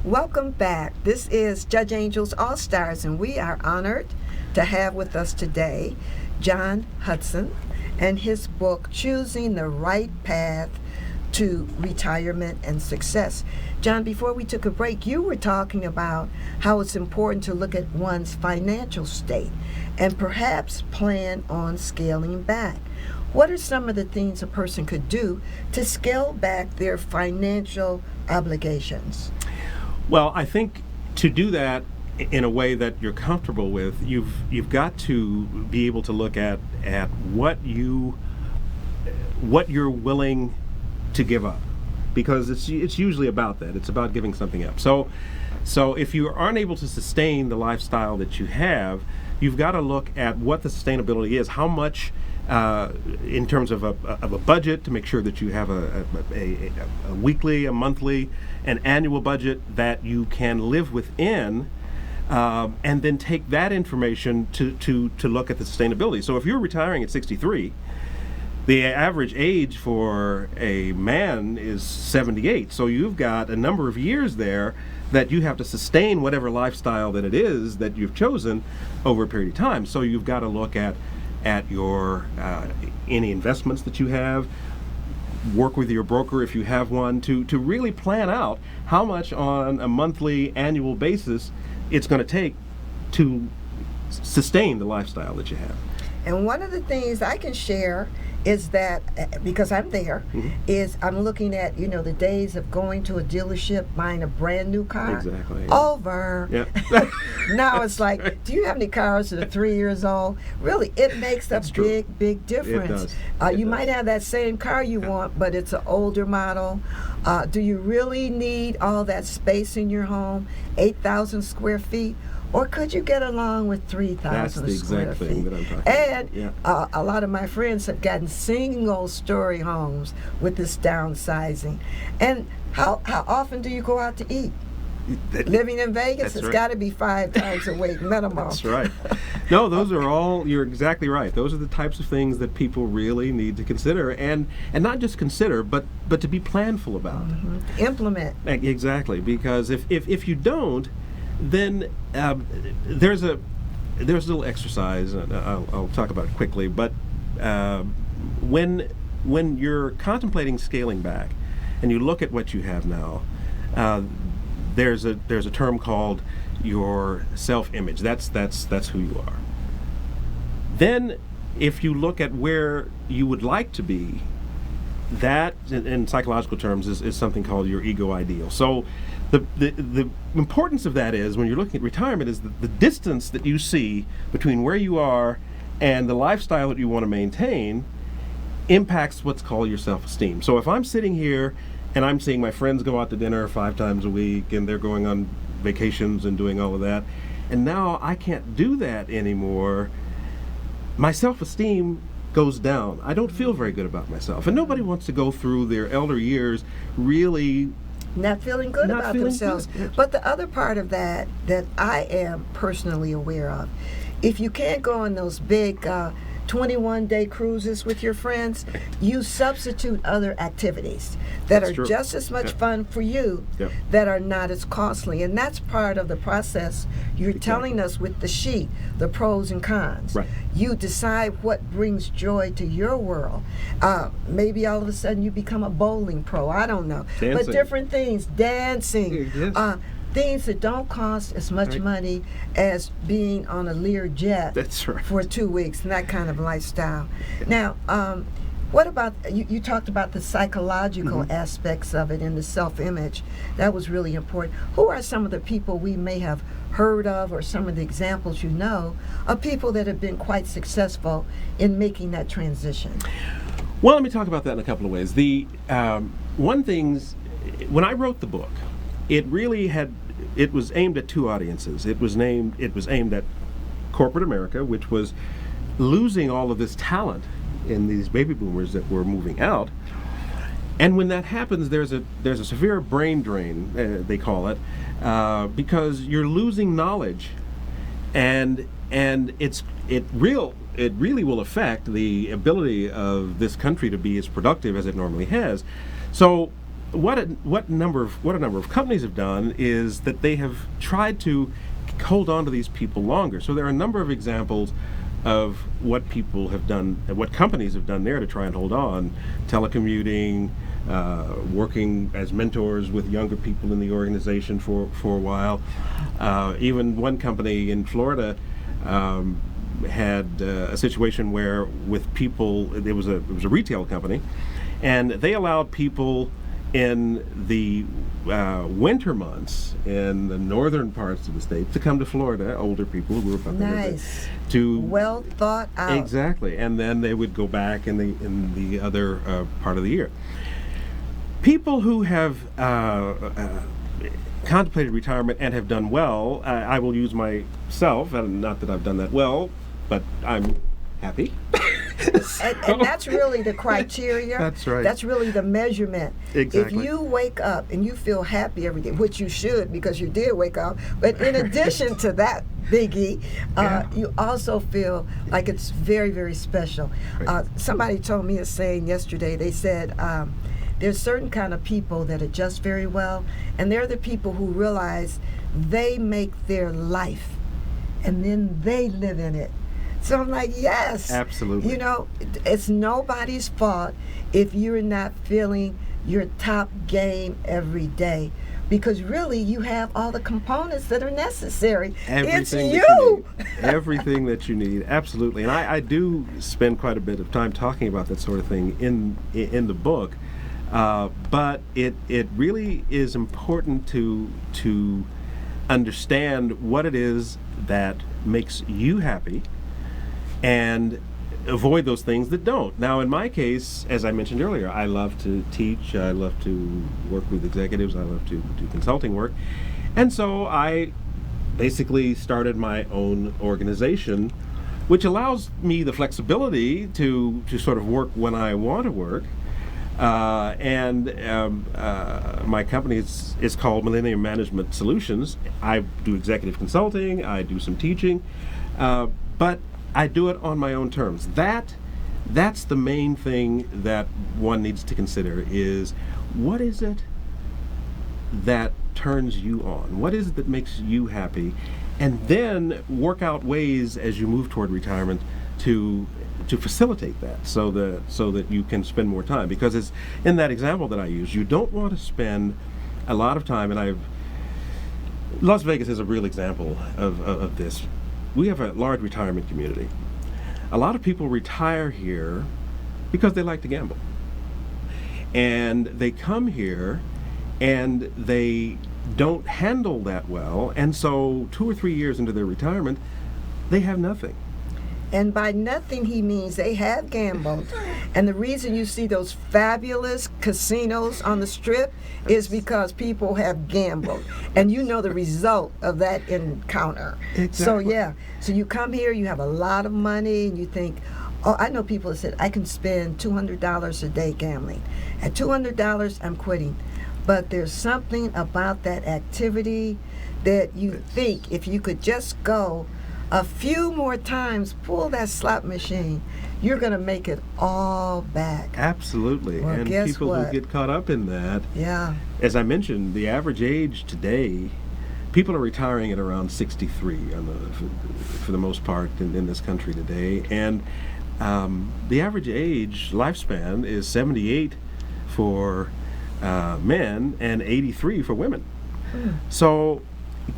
Welcome back. This is Judge Angel's All Stars, and we are honored to have with us today John Hudson and his book, Choosing the Right Path to Retirement and Success. John, before we took a break, you were talking about how it's important to look at one's financial state and perhaps plan on scaling back. What are some of the things a person could do to scale back their financial obligations? Well, I think to do that in a way that you're comfortable with, you've got to be able to look at what you're willing to give up, because it's usually about that. It's about giving something up. So if you aren't able to sustain the lifestyle that you have, you've got to look at what the sustainability is. How much, in terms of a budget, to make sure that you have a weekly, a monthly, an annual budget that you can live within, and then take that information to look at the sustainability. So if you're retiring at 63, the average age for a man is 78. So you've got a number of years there that you have to sustain whatever lifestyle that it is that you've chosen over a period of time. So you've got to look at your any investments that you have, work with your broker if you have one, to really plan out how much on a monthly, annual basis it's going to take to sustain the lifestyle that you have. And one of the things I can share is that, because I'm there, is I'm looking at, the days of going to a dealership, buying a brand new car. Exactly. Over. Yep. Now it's like, do you have any cars that are 3 years old? Really, it makes a big difference. It does. You might have that same car you want, but it's an older model. Do you really need all that space in your home, 8,000 square feet? Or could you get along with 3,000 square feet? That's the exact thing that I'm talking about. And a lot of my friends have gotten single-story homes with this downsizing. And how often do you go out to eat? Living in Vegas, it's got to be 5 times a week minimum. That's right. No, those are all, you're exactly right. Those are the types of things that people really need to consider, and not just consider, but to be planful about. Implement. Exactly, because if you don't, then there's a little exercise, and I'll talk about it quickly, but when you're contemplating scaling back and you look at what you have now, there's a term called your self-image. That's who you are. Then if you look at where you would like to be, that in psychological terms is something called your ego ideal. So the importance of that is, when you're looking at retirement, is the distance that you see between where you are and the lifestyle that you want to maintain impacts what's called your self-esteem. So if I'm sitting here and I'm seeing my friends go out to dinner 5 times a week, and they're going on vacations and doing all of that, and now I can't do that anymore, my self-esteem goes down. I don't feel very good about myself. And nobody wants to go through their elder years really not feeling good about themselves. Good. But the other part of that I am personally aware of, if you can't go on those big 21-day cruises with your friends, you substitute other activities that are just as much fun for you, that are not as costly. And that's part of the process you're telling us with the sheet, the pros and cons. Right. You decide what brings joy to your world. Maybe all of a sudden you become a bowling pro. I don't know. Dancing. But different things, dancing. Yes. Things that don't cost as much money as being on a Lear jet for 2 weeks, and that kind of lifestyle. Now, what about, you talked about the psychological aspects of it and the self-image. That was really important. Who are some of the people we may have heard of, or some of the examples of people that have been quite successful in making that transition? Well, let me talk about that in a couple of ways. The one thing's, when I wrote the book, it was aimed at 2 audiences. It was aimed at corporate America, which was losing all of this talent in these baby boomers that were moving out. And when that happens, there's a severe brain drain, they call it, because you're losing knowledge, and it really will affect the ability of this country to be as productive as it normally has. So what a number of companies have done is that they have tried to hold on to these people longer. So there are a number of examples of what people have done, what companies have done there to try and hold on. Telecommuting, working as mentors with younger people in the organization for a while. Even one company in Florida had a situation where with people, it was a retail company, and they allowed people in the winter months in the northern parts of the state to come to Florida, older people who grew up up there, Nice. to Well thought out. exactly, and then they would go back in the other part of the year. People who have contemplated retirement and have done well, I will use myself, and not that I've done that well, but I'm happy. And that's really the criteria. That's right. That's really the measurement. Exactly. If you wake up and you feel happy every day, which you should because you did wake up, but in addition to that, Biggie, you also feel like it's very, very special. Right. Somebody told me a saying yesterday. They said, there's certain kind of people that adjust very well, and they're the people who realize they make their life, and then they live in it. So I'm like, yes. Absolutely. You know, it's nobody's fault if you're not feeling your top game every day. Because really, you have all the components that are necessary. Everything It's that you. need. Everything that you need, absolutely. And I do spend quite a bit of time talking about that sort of thing in the book. But it really is important to understand what it is that makes you happy, and avoid those things that don't. Now, in my case, as I mentioned earlier, I love to teach, I love to work with executives, I love to do consulting work. And so I basically started my own organization, which allows me the flexibility to sort of work when I want to work. My company is called Millennium Management Solutions. I do executive consulting, I do some teaching, but I do it on my own terms. That's the main thing that one needs to consider is, what is it that turns you on? What is it that makes you happy? And then work out ways as you move toward retirement to facilitate that, so that you can spend more time. Because it's in that example that I use, you don't want to spend a lot of time, and Las Vegas is a real example of this. We have a large retirement community. A lot of people retire here because they like to gamble. And they come here and they don't handle that well, and so 2 or 3 years into their retirement, they have nothing. And by nothing, he means they have gambled. And the reason you see those fabulous casinos on the Strip is because people have gambled. And you know the result of that encounter. Exactly. So, yeah. So you come here, you have a lot of money, and you think, oh, I know people that said, I can spend $200 a day gambling. At $200, I'm quitting. But there's something about that activity that you think if you could just go a few more times, pull that slot machine, you're going to make it all back. Absolutely. Well, and guess people what? who get caught up in that, Yeah. as I mentioned, the average age today, people are retiring at around 63 for the most part in this country today. And the average age lifespan is 78 for men and 83 for women. So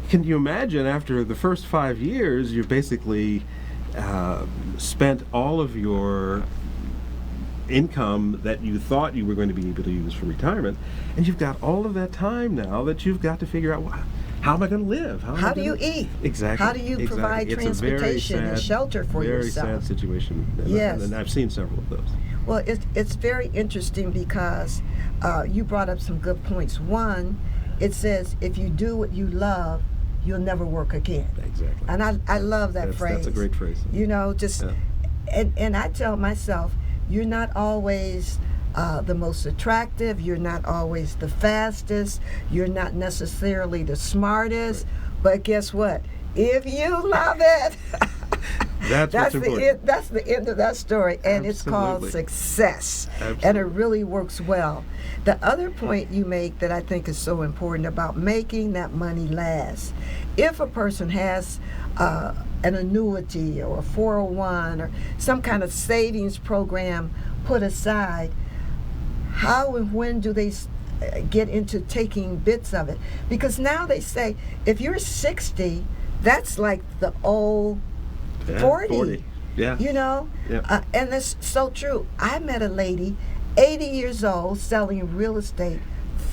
can you imagine, after the first 5 years, you've basically spent all of your income that you thought you were going to be able to use for retirement, and you've got all of that time now that you've got to figure out, how am I going to live? How do you eat? Exactly. How do you provide It's a very transportation and sad- shelter for very yourself? sad situation. Yes. And I've seen several of those. Well, it's very interesting because you brought up some good points. One, it says, if you do what you love, you'll never work again. Exactly. And I love that phrase. That's a great phrase. You know, just, Yeah. and I tell myself, you're not always the most attractive, you're not always the fastest, you're not necessarily the smartest, but guess what? If you love it, That's what's important. That's the end of that story, and it's called Absolutely. success, and it Absolutely. really works well. The other point you make that I think is so important about making that money last. If a person has an annuity or a 401 or some kind of savings program put aside, how and when do they get into taking bits of it? Because now they say if you're 60, that's like the old Yeah, 40. Yeah. You know? Yeah. And that's so true. I met a lady, 80 years old, selling real estate.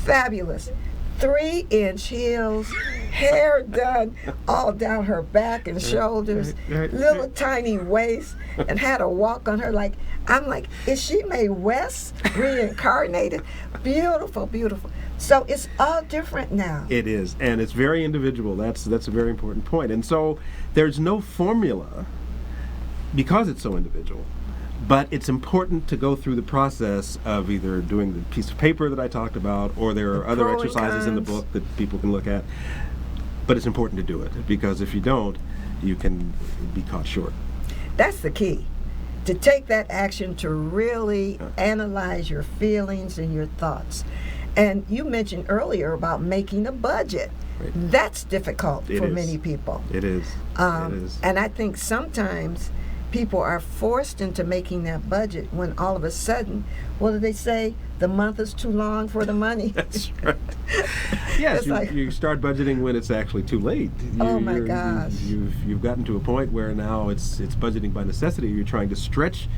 Fabulous. 3-inch heels, hair done all down her back and shoulders, right. little tiny waist, and had a walk on her like, I'm like, is she Mae West reincarnated? Beautiful, beautiful. So it's all different now. It is, and it's very individual. That's a very important point. And so there's no formula because it's so individual. But it's important to go through the process of either doing the piece of paper that I talked about, or there are other pro and exercises in the cons. book that people can look at. But it's important to do it, because if you don't, you can be caught short. That's the key. To take that action to really analyze your feelings and your thoughts. And you mentioned earlier about making a budget. Right. That's difficult It for is. many people. It is. It is. And I think sometimes people are forced into making that budget when all of a sudden, what do they say? The month is too long for the money. That's right. Yes, It's you, like- you start budgeting when it's actually too late. Oh, my You're- gosh. You've gotten to a point where now it's budgeting by necessity. You're trying to stretch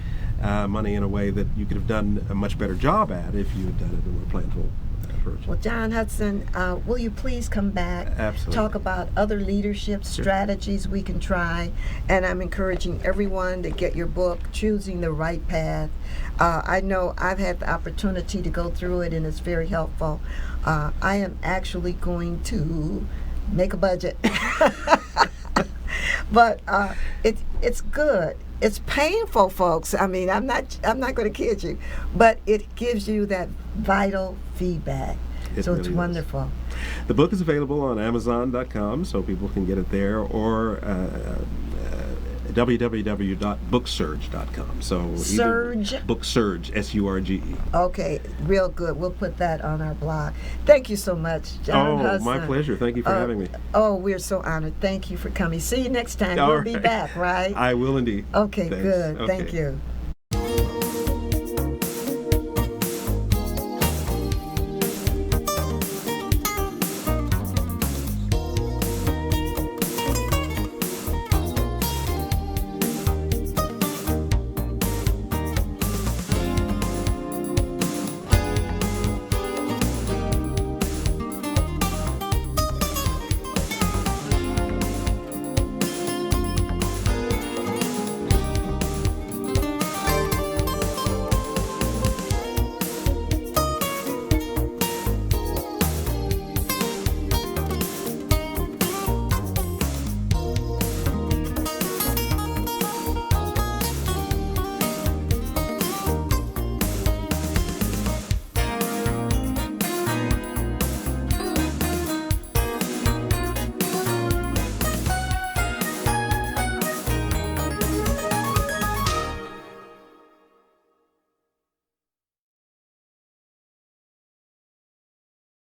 money in a way that you could have done a much better job at if you had done it in a more planful approach. Well, John Hudson, will you please come back, Absolutely. talk about other leadership strategies we can try? And I'm encouraging everyone to get your book, Choosing the Right Path. I know I've had the opportunity to go through it, and it's very helpful. I am actually going to make a budget. But it's good. It's painful, folks. I mean, I'm not going to kid you, but it gives you that vital feedback. It So really it's does. wonderful. The book is available on Amazon.com, so people can get it there, or www.booksurge.com. So Surge? Booksurge, SURGE. Okay, real good. We'll put that on our blog. Thank you so much, John Hudson. My pleasure. Thank you for having me. Oh, we're so honored. Thank you for coming. See you next time. All We'll be right. back, right? I will indeed. Okay, Thanks. good. Okay. Thank you.